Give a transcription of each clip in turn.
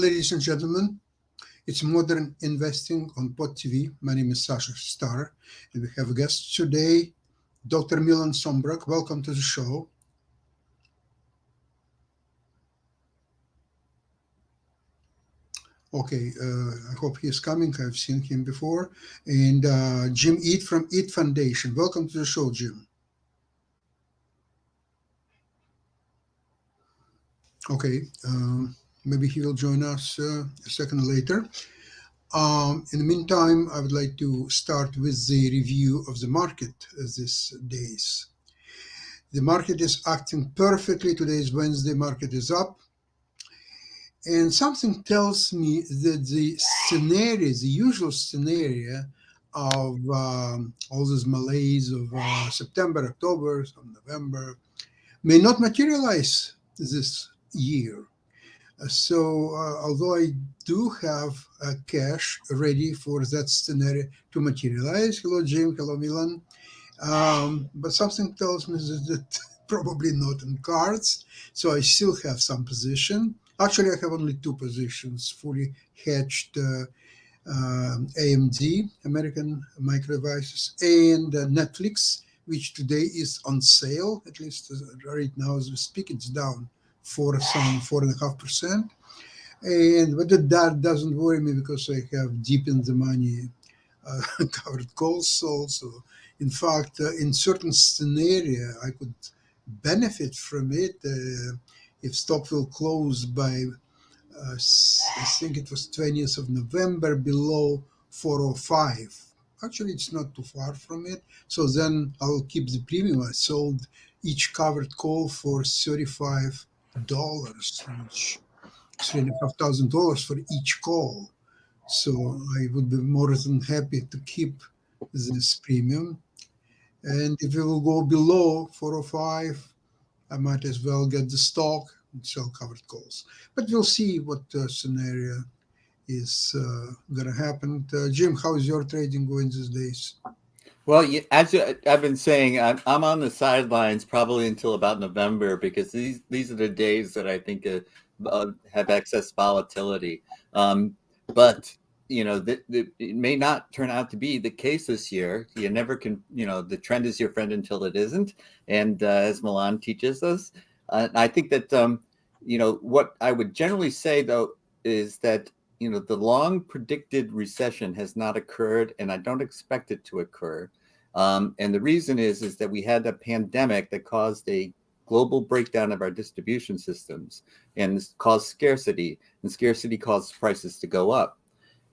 ladies and gentlemen. It's Modern Investing on Pod TV. My name is Sasha Starr, and we have a guest today, Dr. Milan Sombrak. Welcome to the show. Okay, I hope he is coming. I've seen him before. And Jim Eat from Eat Foundation. Welcome to the show, Jim. Okay, maybe he will join us a second later. In the meantime, I would like to start with the review of the market these days. The market is acting perfectly. Today is Wednesday, market is up. And something tells me that the scenario, the usual scenario of all these malaise of September, October, some November, may not materialize this year. Although I do have cash ready for that scenario to materialize, hello Jim, hello Milan, but something tells me that probably not in cards. So I still have some position. Actually, I have only two positions fully hedged: AMD, American Micro Devices, and Netflix, which today is on sale. At least right now as we speak, it's down for some 4.5%. But that doesn't worry me because I have deep in the money covered calls also. In fact, in certain scenario, I could benefit from it if stock will close by, I think it was 20th of November below 405. Actually, it's not too far from it. So then I'll keep the premium. I sold each covered call for $35, which $3,500 for each call. So I would be more than happy to keep this premium. And if it will go below 405, I might as well get the stock and sell covered calls. But we'll see what scenario is going to happen. Jim, how is your trading going these days? Well, I've been saying, I'm on the sidelines probably until about November because these are the days that I think have excess volatility. But it may not turn out to be the case this year. You never can, the trend is your friend until it isn't. And as Milan teaches us, I think that, what I would generally say, though, is that, the long predicted recession has not occurred, and I don't expect it to occur. And the reason is that we had a pandemic that caused a global breakdown of our distribution systems and caused scarcity, and scarcity caused prices to go up.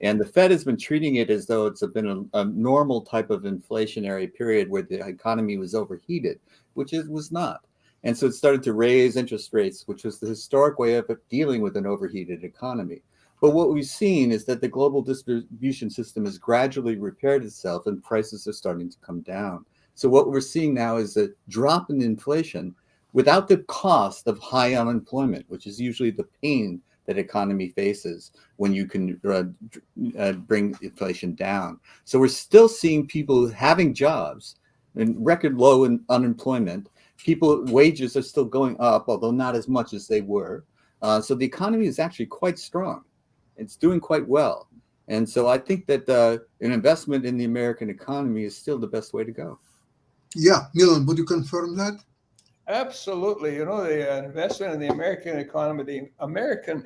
And the Fed has been treating it as though it's been a normal type of inflationary period where the economy was overheated, which it was not. And so it started to raise interest rates, which was the historic way of dealing with an overheated economy. But what we've seen is that the global distribution system has gradually repaired itself and prices are starting to come down. So what we're seeing now is a drop in inflation without the cost of high unemployment, which is usually the pain that economy faces when you can bring inflation down. So we're still seeing people having jobs and record low in unemployment. Wages are still going up, although not as much as they were. So the economy is actually quite strong. It's doing quite well. And so I think that an investment in the American economy is still the best way to go. Yeah, Milan, would you confirm that? Absolutely. The investment in the American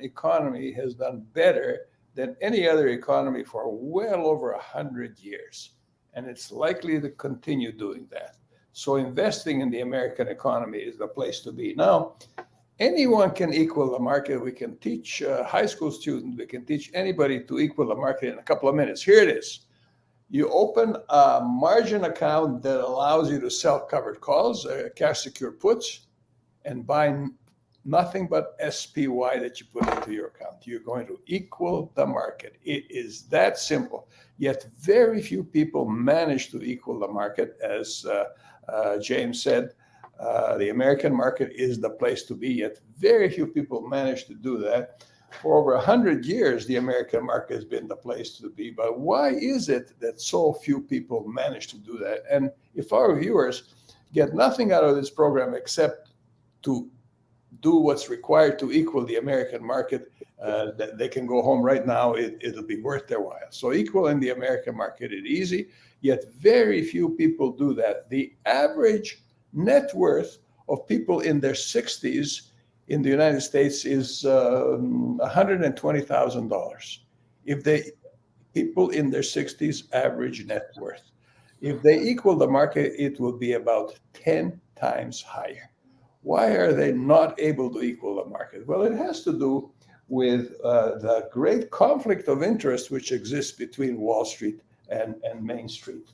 economy has done better than any other economy for well over 100 years. And it's likely to continue doing that. So investing in the American economy is the place to be. Now, anyone can equal the market. We can teach high school students, we can teach anybody to equal the market in a couple of minutes. Here it is. You open a margin account that allows you to sell covered calls, cash secure puts, and buy nothing but SPY that you put into your account. You're going to equal the market. It is that simple. Yet very few people manage to equal the market. As James said, the American market is the place to be, yet very few people manage to do that. For over 100 years, the American market has been the place to be. But why is it that so few people manage to do that? And if our viewers get nothing out of this program except to do what's required to equal the American market, that they can go home right now. It'll be worth their while. So equaling the American market is easy, yet very few people do that. The average net worth of people in their 60s in the United States is $120,000. If they people in their 60s average net worth. If they equal the market, it will be about 10 times higher. Why are they not able to equal the market? Well, it has to do with the great conflict of interest which exists between Wall Street and Main Street.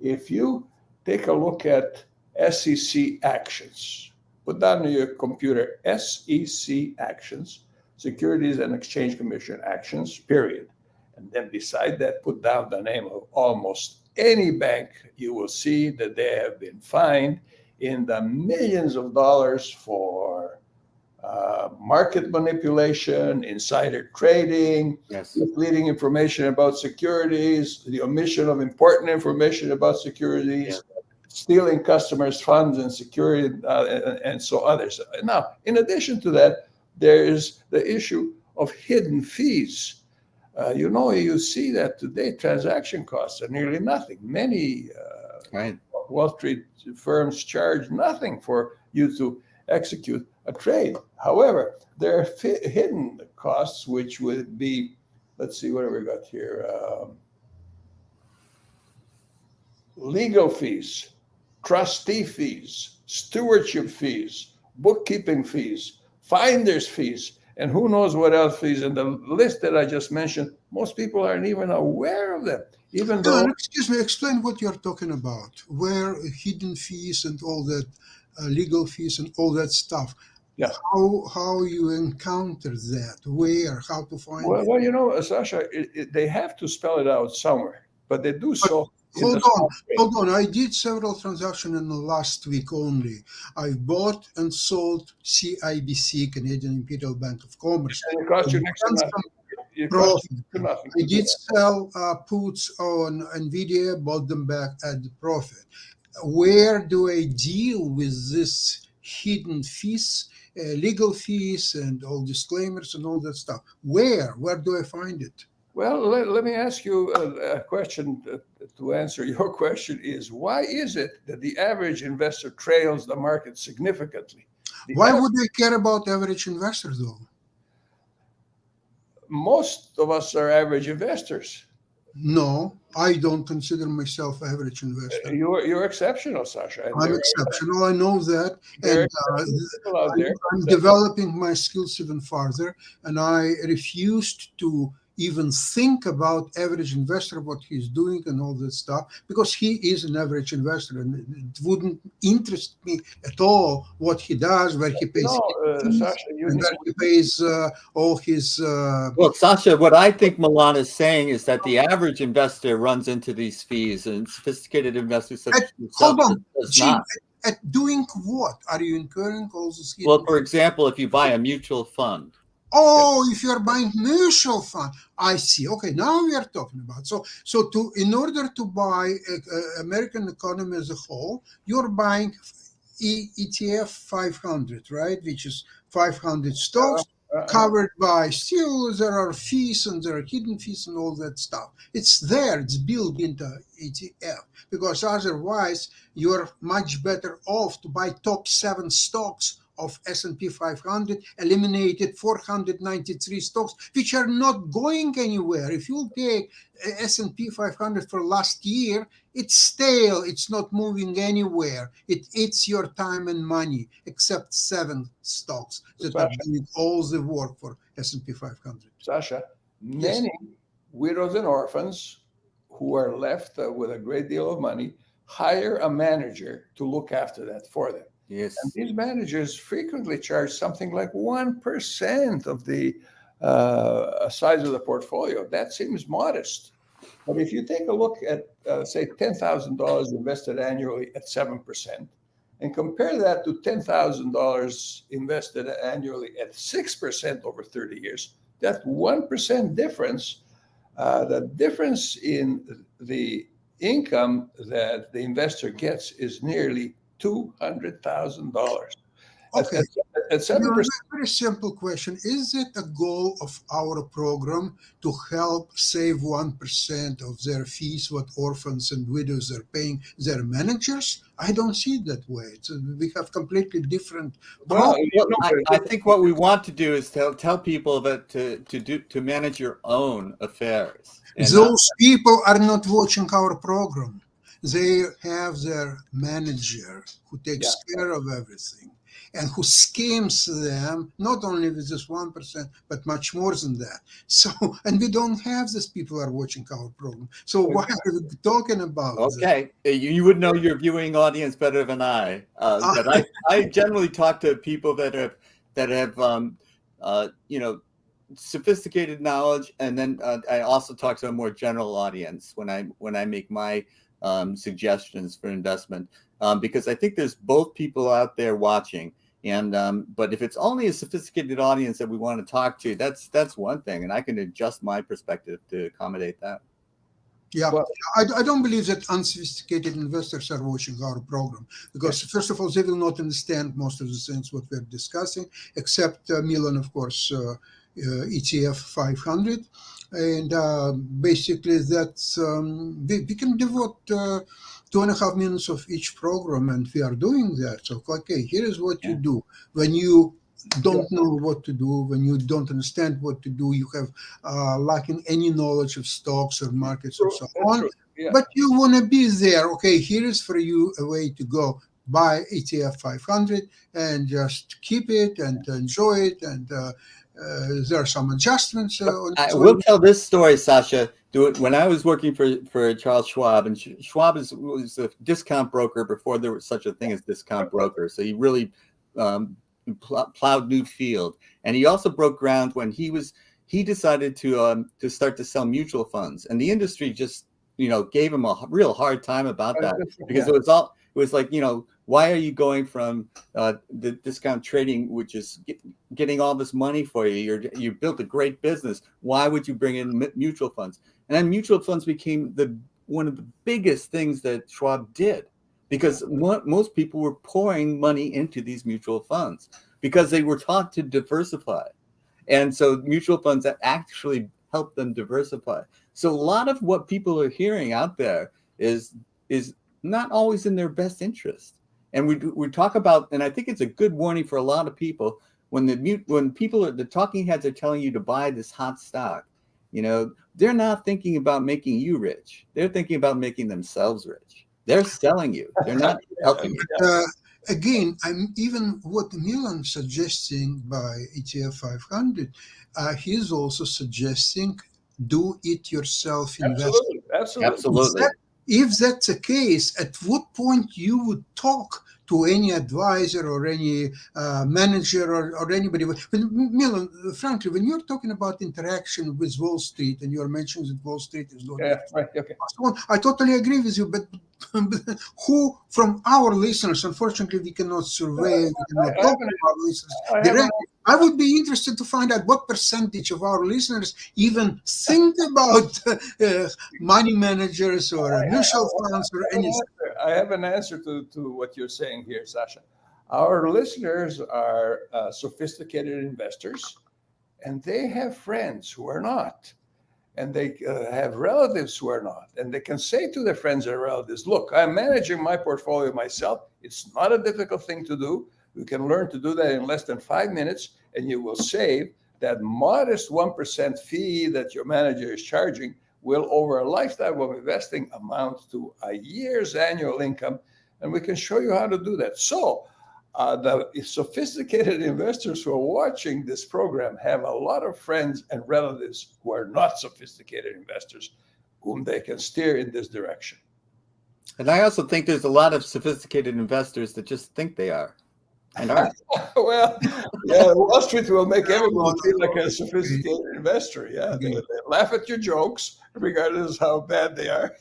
If you take a look at SEC actions, put down on your computer SEC actions, Securities and Exchange Commission actions, period. And then beside that, put down the name of almost any bank, you will see that they have been fined in the millions of dollars for market manipulation, insider trading, Yes. misleading information about securities, the omission of important information about securities, stealing customers' funds and security, and so others. Now, in addition to that, there is the issue of hidden fees. You see that today transaction costs are nearly nothing. Many Right. Wall Street firms charge nothing for you to execute a trade. However, there are hidden costs, which would be, let's see, what have we got here? Legal fees, trustee fees, stewardship fees, bookkeeping fees, finder's fees, and who knows what else fees. And the list that I just mentioned, most people aren't even aware of them, even though. Excuse me, explain what you're talking about. Where hidden fees and all that, legal fees and all that stuff. Yeah. How you encounter that? Where? How to find it? Well, Sasha, they have to spell it out somewhere, but they do so. Hold on. I did several transactions in the last week only. I bought and sold CIBC, Canadian Imperial Bank of Commerce. And it cost you next to nothing. I did sell puts on NVIDIA, bought them back at the profit. Where do I deal with this hidden fees, legal fees, and all disclaimers and all that stuff? Where do I find it? Well, let me ask you a question to answer your question is, why is it that the average investor trails the market significantly? Why would they care about average investors, though? Most of us are average investors. No, I don't consider myself average investor. You're exceptional, Sasha. I'm exceptional. I know that. And I'm developing my skills even further. And I refused to even think about average investor, what he's doing and all that stuff, because he is an average investor, and it wouldn't interest me at all what he does, where he pays, Sasha, and where he pays all his. Well, Sasha, what I think Milan is saying is that the average investor runs into these fees, and sophisticated investors such as yourself does not. At doing what? Are you incurring all this? Well, for example, if you buy a mutual fund. Oh, if you're buying mutual fund, I see. Okay, now we are talking about. So in order to buy American economy as a whole, you're buying ETF 500, right? Which is 500 stocks covered by. Still, there are fees and there are hidden fees and all that stuff. It's there. It's built into ETF, because otherwise you're much better off to buy top 7 stocks of S&P 500, eliminated 493 stocks, which are not going anywhere. If you take S&P 500 for last year, it's stale. It's not moving anywhere. It eats your time and money, except 7 stocks that are doing all the work for S&P 500. Sasha, many widows and orphans who are left with a great deal of money hire a manager to look after that for them. Yes. And these managers frequently charge something like 1% of the size of the portfolio. That seems modest. But if you take a look at, say, $10,000 invested annually at 7%, and compare that to $10,000 invested annually at 6% over 30 years, that 1% difference, the difference in the income that the investor gets is nearly $200,000. Okay. At 7%. Very simple question. Is it a goal of our program to help save 1% of their fees, what orphans and widows are paying their managers? I don't see it that way. We have completely different Well, I think what we want to do is tell people that to manage your own affairs. And those people are not watching our program. They have their manager who takes care of everything and who schemes them, not only with this 1%, but much more than that. So, and we don't have these people are watching our program. So why are we talking about okay, you would know your viewing audience better than I. But I generally talk to people that have sophisticated knowledge, and then I also talk to a more general audience when I make my suggestions for investment, because I think there's both people out there watching, and but if it's only a sophisticated audience that we want to talk to, that's one thing, and I can adjust my perspective to accommodate that. Yeah, well, I don't believe that unsophisticated investors are watching our program, because first of all, they will not understand most of the things what we're discussing, except Milan, of course, ETF 500. And basically that's, we can devote 2.5 minutes of each program, and we are doing that. So, okay, here is what you do when you don't know what to do, when you don't understand what to do, you have lacking any knowledge of stocks or markets or so on. But you want to be there. Okay, here is for you a way to go. Buy ETF 500 and just keep it and enjoy it, and there are some adjustments. I will tell this story, Sasha. When I was working for Charles Schwab, and Schwab was a discount broker before there was such a thing as discount broker. So he really plowed new field, and he also broke ground when he decided to start to sell mutual funds, and the industry just gave him a real hard time about that, because it was like, why are you going from the discount trading, which is getting all this money for you? You built a great business. Why would you bring in mutual funds? And then mutual funds became one of the biggest things that Schwab did, because most people were pouring money into these mutual funds because they were taught to diversify. And so mutual funds that actually help them diversify. So a lot of what people are hearing out there is not always in their best interest. And we talk about, and I think it's a good warning for a lot of people, when the talking heads are telling you to buy this hot stock, they're not thinking about making you rich. They're thinking about making themselves rich. They're selling you. They're not helping you. Again, I'm even what Milan suggesting by ETF 500, he's also suggesting do it yourself investment. Absolutely. If that's the case, at what point you would talk to any advisor or any manager or anybody? Milan, frankly, when you're talking about interaction with Wall Street, and you're mentioning that Wall Street is not I totally agree with you, but who from our listeners, unfortunately, we cannot survey, we cannot talk to our listeners directly. I would be interested to find out what percentage of our listeners even think about money managers or mutual funds or anything. I have an answer to what you're saying here, Sasha. Our listeners are sophisticated investors, and they have friends who are not. And they have relatives who are not. And they can say to their friends and relatives, look, I'm managing my portfolio myself. It's not a difficult thing to do. You can learn to do that in less than 5 minutes, and you will save that modest 1% fee that your manager is charging will, over a lifetime of investing, amount to a year's annual income. And we can show you how to do that. So the sophisticated investors who are watching this program have a lot of friends and relatives who are not sophisticated investors, whom they can steer in this direction. And I also think there's a lot of sophisticated investors that just think they are. And aren't. Well, yeah, Wall Street will make everyone feel like a sophisticated investor. Yeah, they laugh at your jokes, regardless of how bad they are.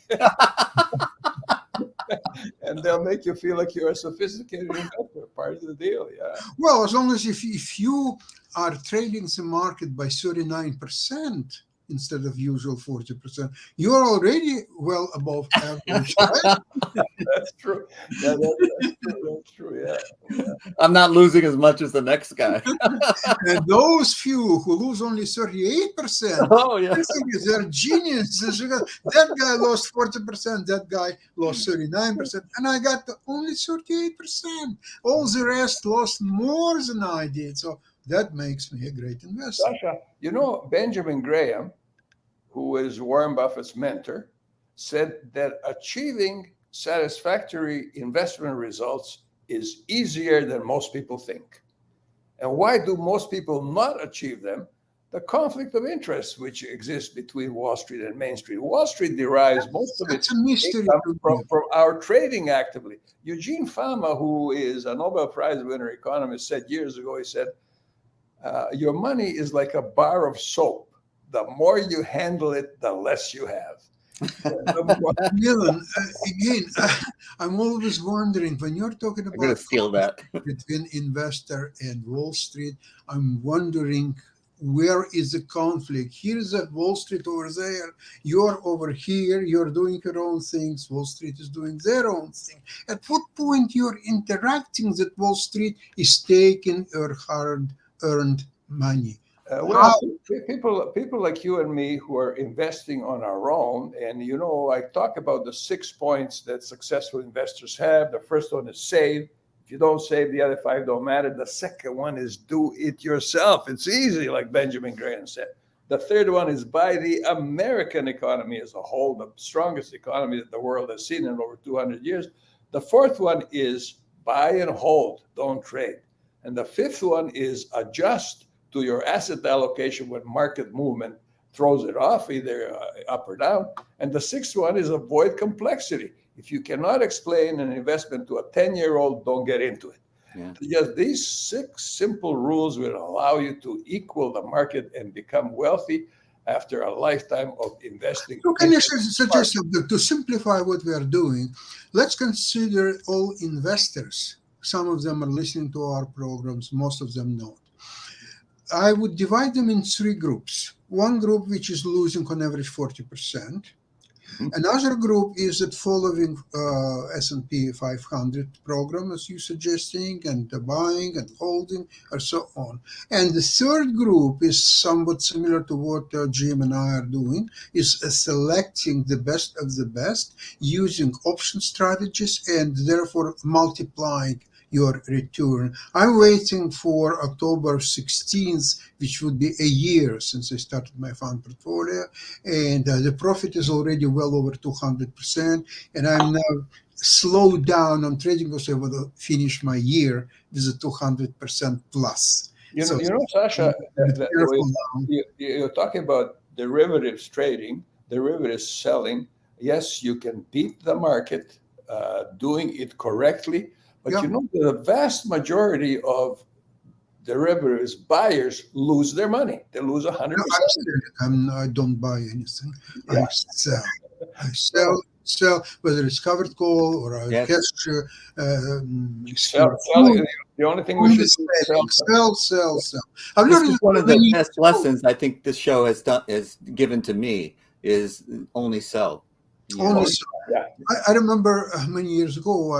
And they'll make you feel like you're a sophisticated investor, part of the deal. Yeah. Well, as long as if you are trading the market by 39% instead of usual 40%, you're already well above average. Right? That's true. Yeah, that's true. Yeah. I'm not losing as much as the next guy. And those few who lose only 38%, Oh yeah. they're geniuses. That guy lost 40%, that guy lost 39%, and I got only 38%. All the rest lost more than I did. So that makes me a great investor. Sasha, you know, Benjamin Graham, who is Warren Buffett's mentor, said that achieving satisfactory investment results is easier than most people think. And why do most people not achieve them? The conflict of interest which exists between Wall Street and Main Street. Wall Street derives most of its It's a mystery income to from, me. from our trading actively. Eugene Fama, who is a Nobel Prize winner economist, said years ago, he said, your money is like a bar of soap. The more you handle it, the less you have. Milan, again, I'm always wondering when you're talking I'm gonna about steal that. between investor and Wall Street, I'm wondering where is the conflict? Here's a Wall Street over there. You're over here. You're doing your own things. Wall Street is doing their own thing. At what point you're interacting that Wall Street is taking your hard-earned money? Well, people like you and me who are investing on our own, and you know, I talk about the 6 points that successful investors have. The first one is save. If you don't save, the other 5 don't matter. The second one is do it yourself. It's easy, like Benjamin Graham said. The third one is buy the American economy as a whole, the strongest economy that the world has seen in over 200 years. The fourth one is buy and hold, don't trade. And the fifth one is adjust to your asset allocation when market movement throws it off, either up or down. And the sixth one is avoid complexity. If you cannot explain an investment to a 10-year-old, don't get into it. Yeah. Just these 6 simple rules will allow you to equal the market and become wealthy after a lifetime of investing. So can you suggest to simplify what we are doing? Let's consider all investors. Some of them are listening to our programs, most of them not. I would divide them in 3 groups. One group which is losing on average 40%. Another group is that following S&P 500 program, as you're suggesting, and buying and holding, and so on. And the third group is somewhat similar to what Jim and I are doing, is selecting the best of the best, using option strategies, and therefore multiplying your return. I'm waiting for October 16th, which would be a year since I started my fund portfolio, and the profit is already well over 200%, and I'm now slowed down on trading because I want to finish my year with a 200% plus. You know, Sasha, you're talking about derivatives trading, derivatives selling. Yes, you can beat the market doing it correctly. But you know, the vast majority of derivatives buyers lose their money. They lose 100%. I don't buy anything. Yeah. I sell, whether it's covered call or a cash. Sell. The only thing we should do is sell. This is one of the best lessons I think this show has given to me is only sell. Only sell. Yeah. I remember many years ago,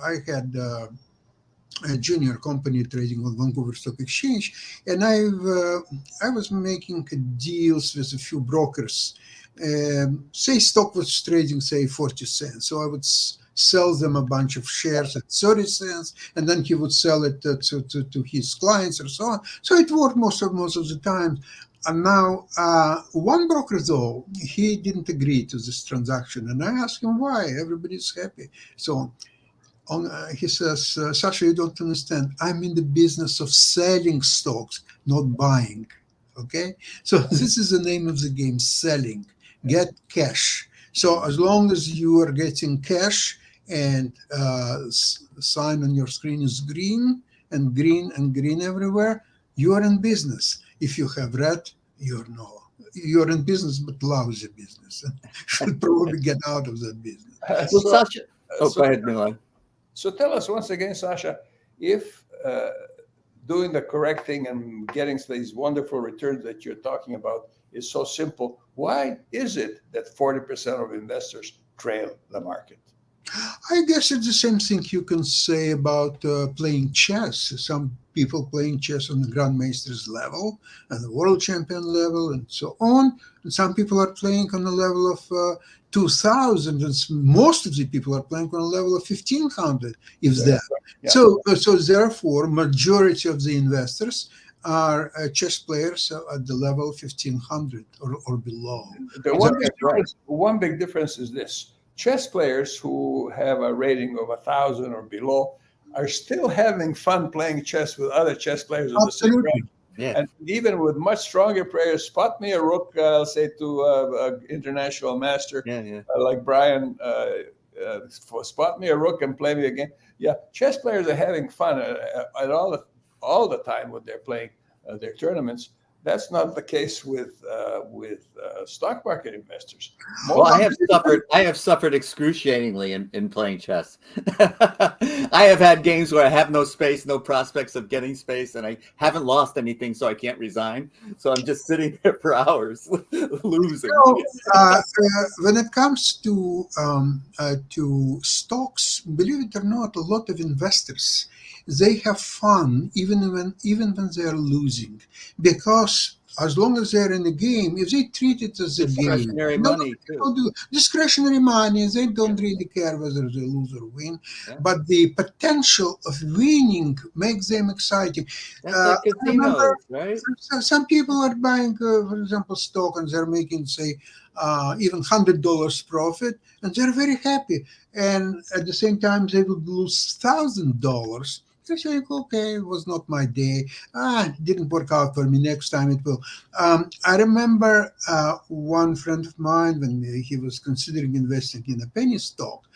I had a junior company trading on Vancouver Stock Exchange, and I was making deals with a few brokers. Say stock was trading, say 40 cents, so I would sell them a bunch of shares at 30 cents, and then he would sell it to his clients or so on. So it worked most of the time. And now, one broker, though, he didn't agree to this transaction. And I asked him why. Everybody's happy. So he says, Sasha, you don't understand. I'm in the business of selling stocks, not buying. Okay? So this is the name of the game, selling. Get cash. So as long as you are getting cash and sign on your screen is green and green and green everywhere, you are in business. If you have red, you're in business, but lousy business. Should probably get out of that business. Sasha, go ahead, Milan. So tell us once again, Sasha, if doing the correct thing and getting these wonderful returns that you're talking about is so simple, why is it that 40% of investors trail the market? I guess it's the same thing you can say about playing chess. Some people playing chess on the grandmaster's level and the world champion level and so on. And some people are playing on the level of 2000, and most of the people are playing on a level of 1500, if Yeah, that. yeah. So therefore, majority of the investors are chess players at the level 1500 or below. The Is that one big That's right. difference, one big difference is this: chess players who have a rating of 1,000 or below are still having fun playing chess with other chess players of the same absolutely? rank. Yeah. And even with much stronger players, spot me a rook, I'll say to an international master Yeah. Yeah. like Brian, spot me a rook and play me again. Yeah, chess players are having fun at all the time when they're playing their tournaments. That's not the case with stock market investors. Well, Most I have suffered excruciatingly in playing chess. I have had games where I have no space, no prospects of getting space, and I haven't lost anything, so I can't resign. So I'm just sitting there for hours losing. So, when it comes to stocks, believe it or not, a lot of investors they have fun even when they are losing, because as long as they're in the game, if they treat it as a game, Discretionary no, money too. people do discretionary money. They don't really care whether they lose or win, Yeah. but the potential of winning makes them exciting. That's like I remember casinos, right? some people are buying, for example, stock, and they're making, say, even $100 profit, and they're very happy. And at the same time, they would lose $1,000. They say, okay, it was not my day. It didn't work out for me. Next time it will. I remember one friend of mine when he was considering investing in a penny stock.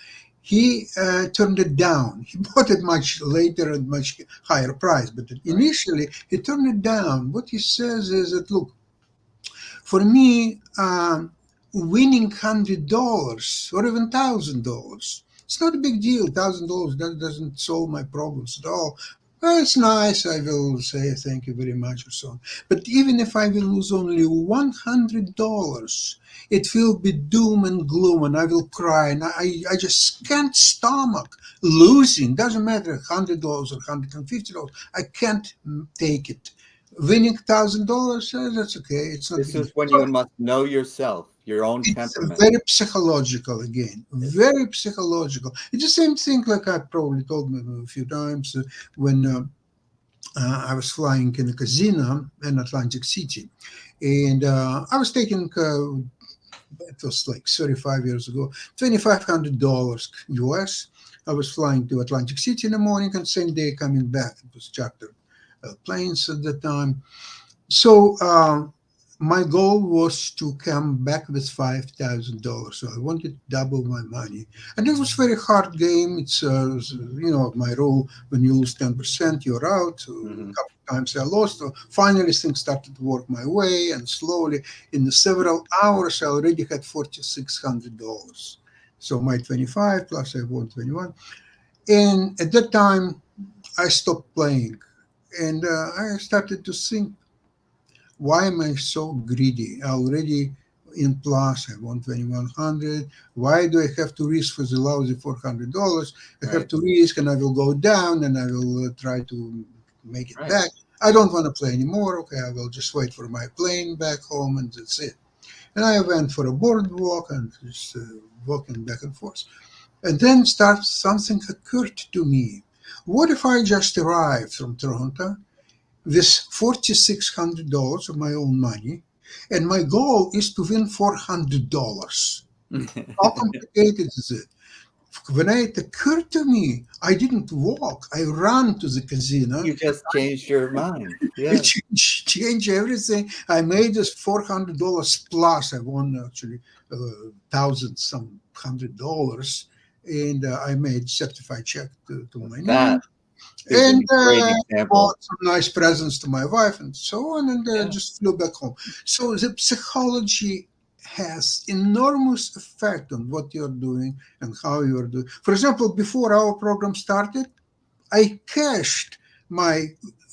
He turned it down. He bought it much later at much higher price, but initially he turned it down. What he says is that, look, for me, winning $100 or even $1,000, it's not a big deal. $1,000 that doesn't solve my problems at all. Well, it's nice. I will say thank you very much or so on. But even if I will lose only $100, it will be doom and gloom, and I will cry, and I just can't stomach losing. Doesn't matter $100 or $150. I can't take it. Winning $1,000, that's okay. It's not This big is deal. when So you must know yourself, your own it's temperament. very psychological again. Very psychological. It's the same thing like I probably told me a few times when I was flying in a casino in Atlantic City, and I was taking. It was like 35 years ago, $2,500 US. I was flying to Atlantic City in the morning and same day coming back. It was chartered planes at the time. So my goal was to come back with $5,000. So I wanted to double my money, and it was very hard game. It's my rule: when you lose 10%, you're out. So a Mhm. couple of times I lost. So finally, things started to work my way, and slowly, in the several hours, I already had $4,600. So my 25 plus I won 21, and at that time I stopped playing, and I started to think, why am I so greedy? I already in plus, I won 2,100. Why do I have to risk for the lousy $400? I have Right. to risk, and I will go down, and I will try to make it Right. back. I don't want to play anymore. Okay, I will just wait for my plane back home, and that's it. And I went for a boardwalk and just walking back and forth. And then something occurred to me. What if I just arrived from Toronto with $4,600 of my own money, and my goal is to win $400? How complicated is it? When it occurred to me, I didn't walk. I ran to the casino. You just changed your mind. It Yeah. changed everything. I made this $400 plus. I won actually thousand some $100, and I made certified check to my name, That is and a great example. bought some nice presents to my wife and so on, and Yeah. just flew back home. So the psychology has enormous effect on what you're doing and how you're doing. For example, before our program started, I cashed my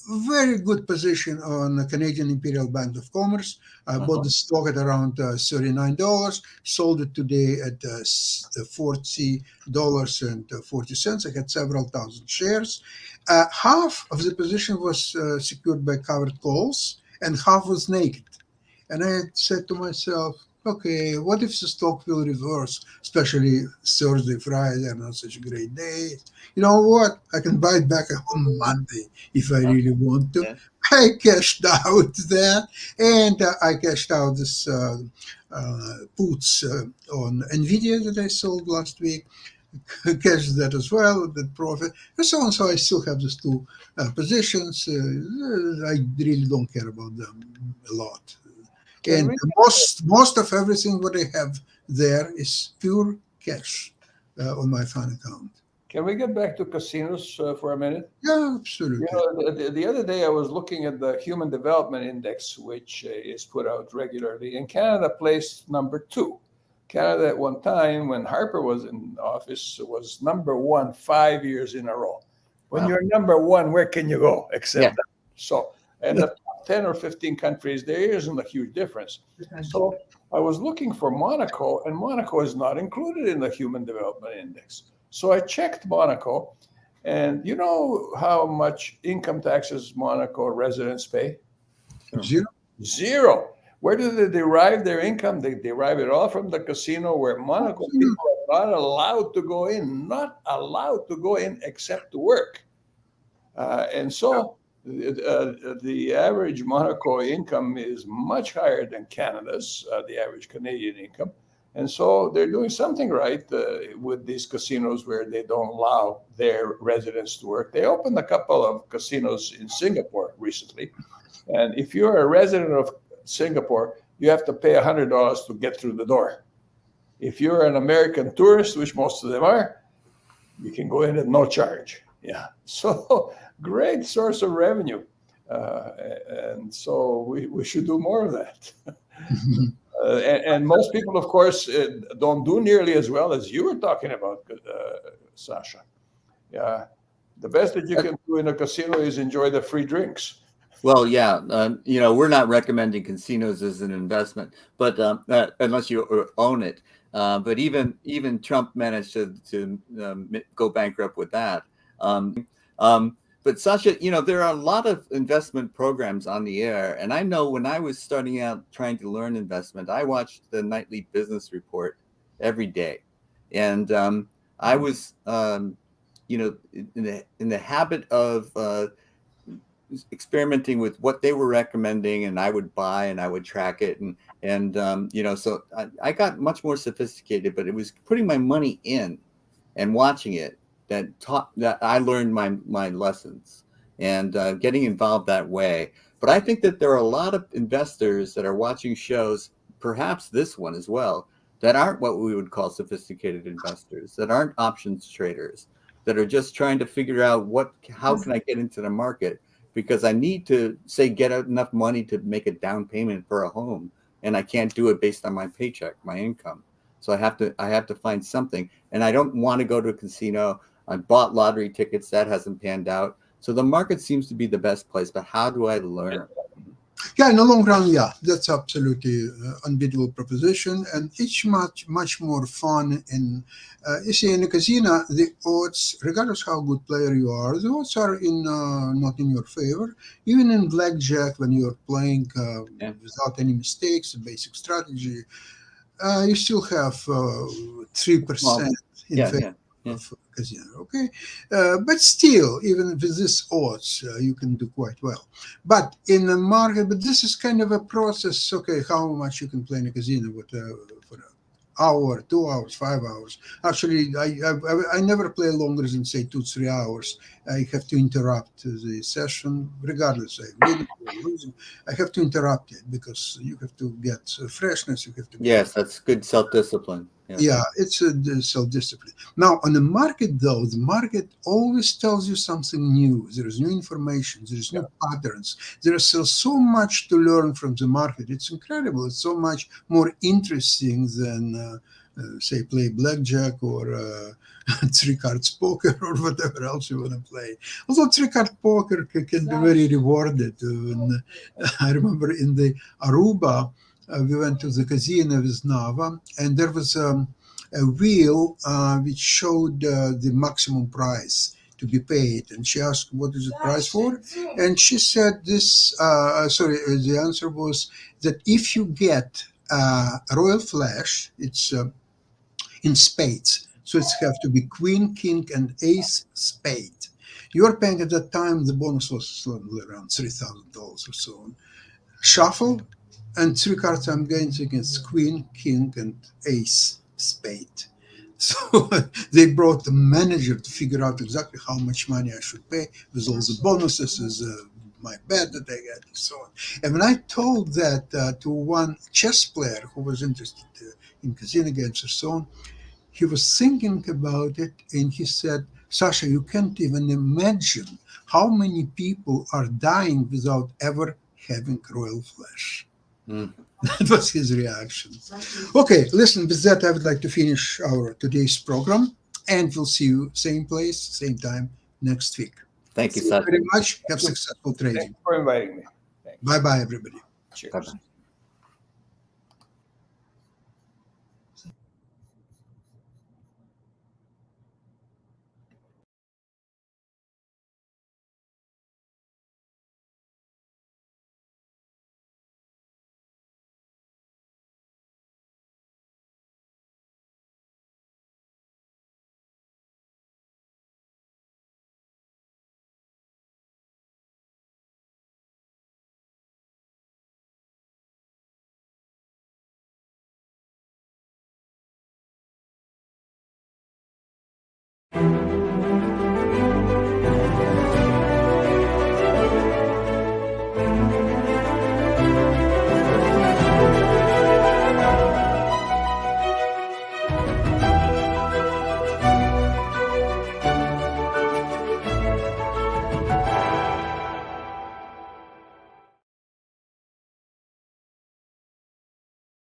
very good position on the Canadian Imperial Bank of Commerce. I bought the stock at around $39, sold it today at $40.40. I had several thousand shares. Half of the position was secured by covered calls, and half was naked. And I had said to myself, okay, what if the stock will reverse, especially Thursday, Friday are not such a great day. You know what? I can buy it back on Monday if I really want to. Yeah. I cashed out that, and I cashed out this puts on NVIDIA that I sold last week. Cashed that as well, that profit, and so on. So I still have these two positions. I really don't care about them a lot. Can And we, most of everything what I have there is pure cash on my fund account. can we get back to casinos for a minute? Yeah, absolutely. You know, the other day I was looking at the Human Development Index, which is put out regularly, and Canada placed number 2. Canada at one time, when Harper was in office, was number 1 5 years in a row. When Wow. you're number 1, where can you go except Yeah. that? So, and the top 10 or 15 countries, there isn't a huge difference. So I was looking for Monaco, and Monaco is not included in the Human Development Index. So I checked Monaco, and you know how much income taxes Monaco residents pay? Zero. 0. Where do they derive their income? They derive it all from the casino, where Monaco people are not allowed to go in, except to work. And so the average Monaco income is much higher than Canada's, the average Canadian income. And so they're doing something right with these casinos where they don't allow their residents to work. They opened a couple of casinos in Singapore recently. And if you're a resident of Singapore, you have to pay $100 to get through the door. If you're an American tourist, which most of them are, you can go in at no charge. Yeah. So great source of revenue. And so we should do more of that. And most people, of course, don't do nearly as well as you were talking about, Sasha. Yeah. The best that you can do in a casino is enjoy the free drinks. Well, yeah, you know, we're not recommending casinos as an investment, but unless you own it. But even Trump managed to go bankrupt with that. But Sasha, you know, there are a lot of investment programs on the air, and I know when I was starting out trying to learn investment, I watched the nightly business report every day, and I was, you know, in the habit of experimenting with what they were recommending, and I would buy and I would track it, and you know, so I got much more sophisticated, but it was putting my money in and watching it that I learned my lessons, and getting involved that way. But I think that there are a lot of investors that are watching shows, perhaps this one as well, that aren't what we would call sophisticated investors, that aren't options traders, that are just trying to figure out how can I get into the market, because I need to get enough money to make a down payment for a home, and I can't do it based on my paycheck, my income. So I have to find something, and I don't want to go to a casino. I bought lottery tickets, that hasn't panned out. So the market seems to be the best place, but how do I learn? Yeah, in the long run, yeah, that's absolutely unbeatable proposition, and it's much more fun. And you see, in a casino, the odds, regardless how good player you are, the odds are not in your favor. Even in blackjack, when you're playing without any mistakes, a basic strategy, you still have 3% in favor of casino. Okay, but still, even with these odds, you can do quite well. But in the market, but this is kind of a process. Okay, how much you can play in a casino with for an hour, 2 hours, 5 hours. Actually, I never play longer than say 2-3 hours. I have to interrupt the session, regardless I'm winning or losing. I have to interrupt it because you have to get freshness. You have to. Yes, that's good self-discipline. Yeah, it's a self-discipline. Now, on the market, though, the market always tells you something new. There is new information. There is new patterns. There is still so much to learn from the market. It's incredible. It's so much more interesting than say, play blackjack or three cards poker or whatever else you want to play. Although three card poker can be very rewarded. I remember in the Aruba, we went to the casino with Nava, and there was a wheel which showed the maximum price to be paid. And she asked, what is the price for? And she said the answer was that if you get royal flush, it's in spades. So it's have to be queen, king, and ace spade. You are paying at that time, the bonus was around $3,000 or so. Shuffle, and three cards I'm going against queen, king, and ace spade. So they brought the manager to figure out exactly how much money I should pay with all the bonuses, with my bet that I get, and so on. And when I told that to one chess player who was interested in casino games and so on, he was thinking about it, and he said, Sasha, you can't even imagine how many people are dying without ever having royal flush. Mm. That was his reaction. Okay, listen, with that, I would like to finish our today's program, and we'll see you same place, same time next week. Thank you, Thank you Sasha. very much. Have successful Thanks trading. for inviting me. Thanks. Bye-bye, everybody. Cheers. Bye-bye.